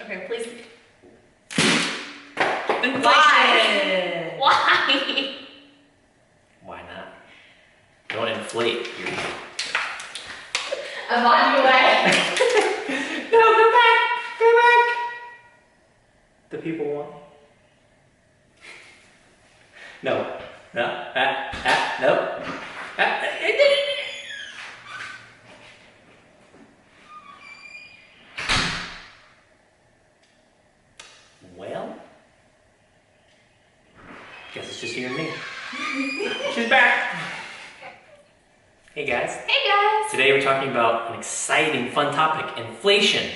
Okay, please. Inflation. Why? Why not? Don't inflate your. I'm on your way. No, go back. Go back. The people want. No. No. No. Well, guess it's just you and me. She's back. Hey guys. Hey guys. Today we're talking about an exciting, fun topic: inflation.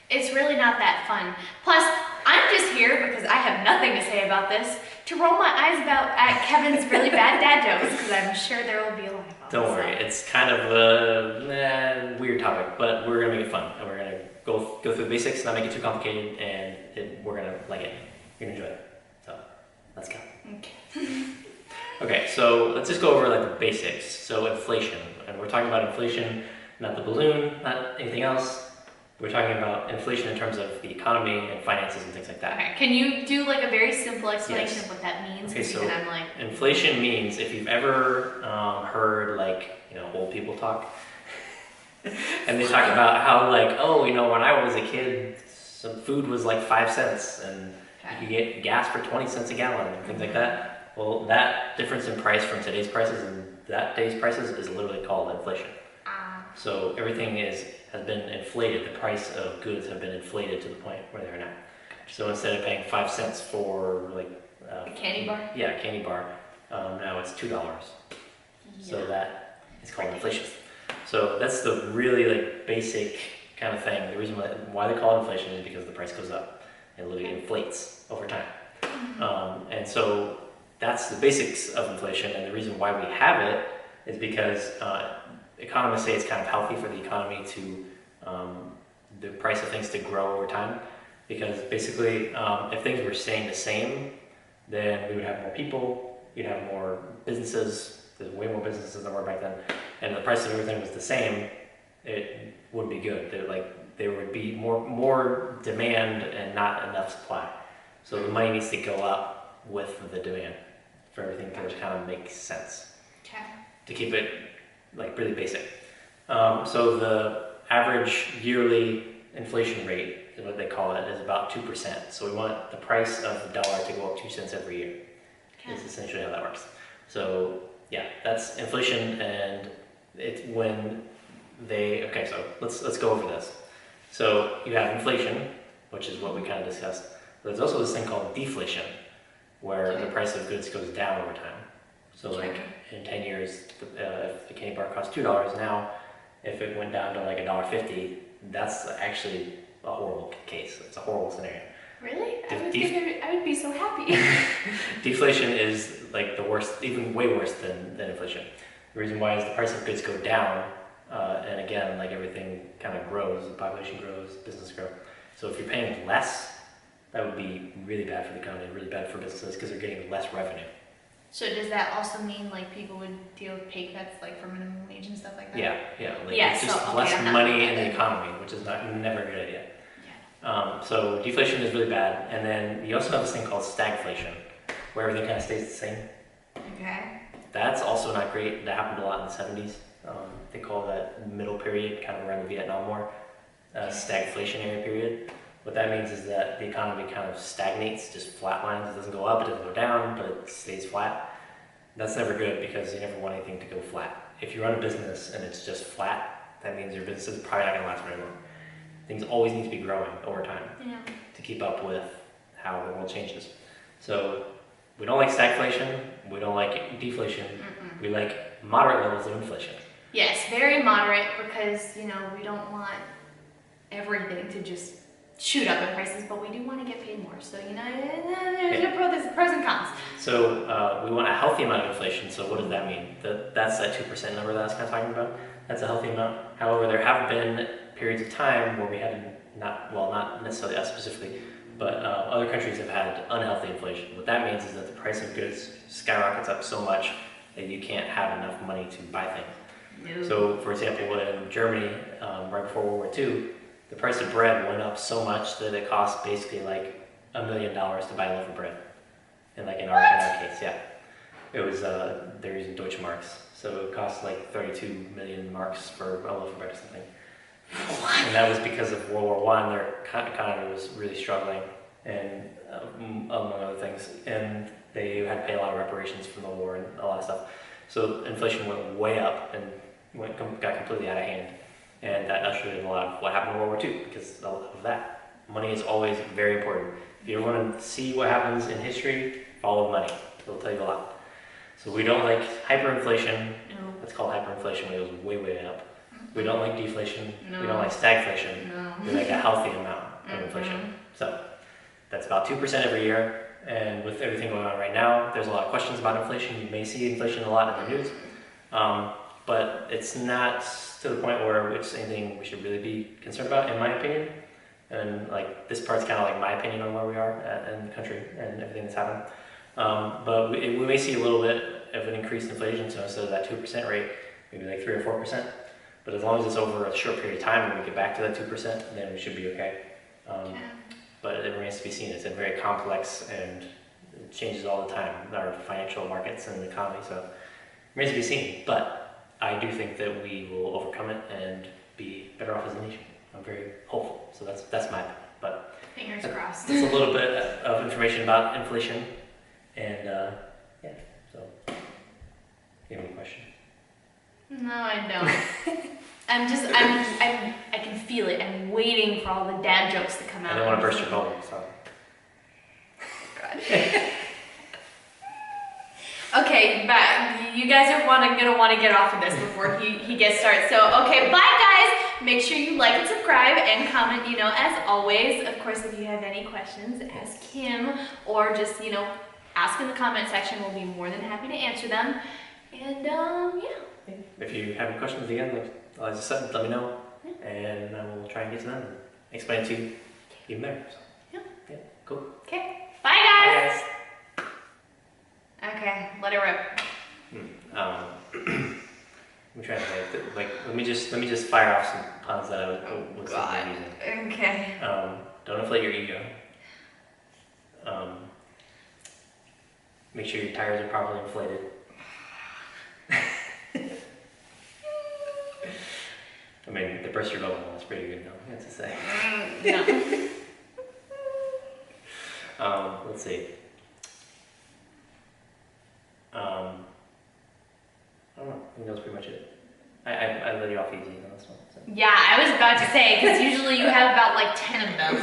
It's really not that fun. Plus, I'm just here because I have nothing to say about this to roll my eyes at Kevin's really bad dad jokes because I'm sure there will be a lot of them. Don't worry, it's kind of a weird topic, but we're gonna make it fun, and we're gonna go through the basics, not make it too complicated, and we're gonna like it. You're gonna enjoy it. So, let's go. Okay. Okay, so let's just go over like the basics. So inflation, and we're talking about inflation, not the balloon, not anything else. We're talking about inflation in terms of the economy and finances and things like that. Okay, can you do like a very simple explanation Yes. of what that means? Okay, so Because I'm like, inflation means, if you've ever heard like, old people talk, and they talk about how like, oh, when I was a kid, some food was like 5 cents, and you could get gas for 20 cents a gallon, and things like that. Well, that difference in price from today's prices and that day's prices is literally called inflation. So everything has been inflated. The price of goods have been inflated to the point where they're now. So instead of paying 5 cents for like a candy bar? yeah, a candy bar, now it's $2. So that is called inflation. So that's the really like basic kind of thing. The reason why they call it inflation is because the price goes up. It literally inflates over time. And so that's the basics of inflation. And the reason why we have it is because economists say it's kind of healthy for the economy to the price of things to grow over time. Because basically, if things were staying the same, then we would have more people, you'd have more businesses. There's way more businesses than there were back then, and the price of everything was the same. It wouldn't be good. There would be more demand and not enough supply. So the money needs to go up with the demand for everything to kind of make sense. Okay. To keep it like really basic. So the average yearly inflation rate, is what they call it, is about 2%. So we want the price of the dollar to go up 2 cents every year. Okay. Is essentially how that works. So yeah, that's inflation, and it's when they, okay, so let's go over this. So you have inflation, which is what we kind of discussed. But there's also this thing called deflation, where the price of goods goes down over time. So like in 10 years, if the candy bar costs $2 now, if it went down to like $1.50, that's actually a horrible case. It's a horrible scenario. Really? I would be so happy. Deflation is like the worst, even way worse than inflation. The reason why is the price of goods go down, and again, like everything kind of grows, the population grows, business grow. So if you're paying less, that would be really bad for the economy, really bad for businesses because they're getting less revenue. So does that also mean like people would deal with pay cuts like for minimum wage and stuff like that? Yeah. Like Yeah, it's just so, less I'm not money in the that. economy, which is never a good idea. Yeah. So deflation is really bad, and then you also have this thing called stagflation, where everything kind of stays the same. Okay. That's also not great. That happened a lot in the 70s. They call that middle period, kind of around the Vietnam War, stagflationary period. What that means is that the economy kind of stagnates, just flatlines. It doesn't go up, it doesn't go down, but it stays flat. That's never good because you never want anything to go flat. If you run a business and it's just flat, that means your business is probably not going to last very long. Things always need to be growing over time to keep up with how the world changes. So we don't like stagflation, we don't like deflation, we like moderate levels of inflation. Yes, very moderate because, we don't want everything to just shoot up in prices, but we do want to get paid more. So, there's pros and cons. So we want a healthy amount of inflation. So what does that mean? That's that 2% number that I was kind of talking about. That's a healthy amount. However, there have been periods of time where we had not necessarily us specifically, but other countries have had unhealthy inflation. What that means is that the price of goods skyrockets up so much that you can't have enough money to buy things. No. So, for example, in Germany, right before World War II, the price of bread went up so much that it cost basically like $1 million to buy a loaf of bread. And like in our case, yeah. It was, they're using Deutsche Marks. So it cost like 32 million marks for a loaf of bread or something. And that was because of World War I. Their economy was really struggling, and among other things. And they had to pay a lot of reparations from the war and a lot of stuff. So inflation went way up and got completely out of hand. And that ushered in a lot of what happened in World War II because of that. Money is always very important. If you want to see what happens in history, follow money. It'll tell you a lot. So we don't like hyperinflation. No. That's called hyperinflation when it goes way, way up. We don't like deflation. No. We don't like stagflation. No. We like a healthy amount of inflation. So that's about 2% every year. And with everything going on right now, there's a lot of questions about inflation. You may see inflation a lot in the news. But it's not to the point where it's anything we should really be concerned about, in my opinion. And like this part's kind of like my opinion on where we are in the country and everything that's happened. But we may see a little bit of an increased inflation, so instead of that 2% rate, maybe like 3 or 4%. But as long as it's over a short period of time and we get back to that 2%, then we should be okay. But it remains to be seen. It's a very complex and it changes all the time, our financial markets and the economy, so it remains to be seen. But I do think that we will overcome it and be better off as a nation. I'm very hopeful, so that's my opinion. But Fingers crossed. that's a little bit of information about inflation. And yeah, so you have any question? No, I don't. I can feel it. I'm waiting for all the dad jokes to come out. I don't want to burst your bubble, so. God. Okay, but you guys are gonna want to get off of this before he gets started. So, okay, bye guys. Make sure you like and subscribe and comment, as always. Of course, if you have any questions, ask him or just, ask in the comment section. We'll be more than happy to answer them. And, yeah. If you have any questions again, like as I said, let me know. And I will try and get to them and explain to you even better. So, yeah, cool. Okay, bye guys. Okay, let it rip. I'm trying to think. Like, let me just fire off some puns that I was using. Okay. Don't inflate your ego. Make sure your tires are properly inflated. I mean, the burst your bubble is pretty good, though. That's to say. No. Let's see. I don't know. I think that was pretty much it. I let you off easy on this one. So. Yeah, I was about to say, because usually you have about like 10 of them.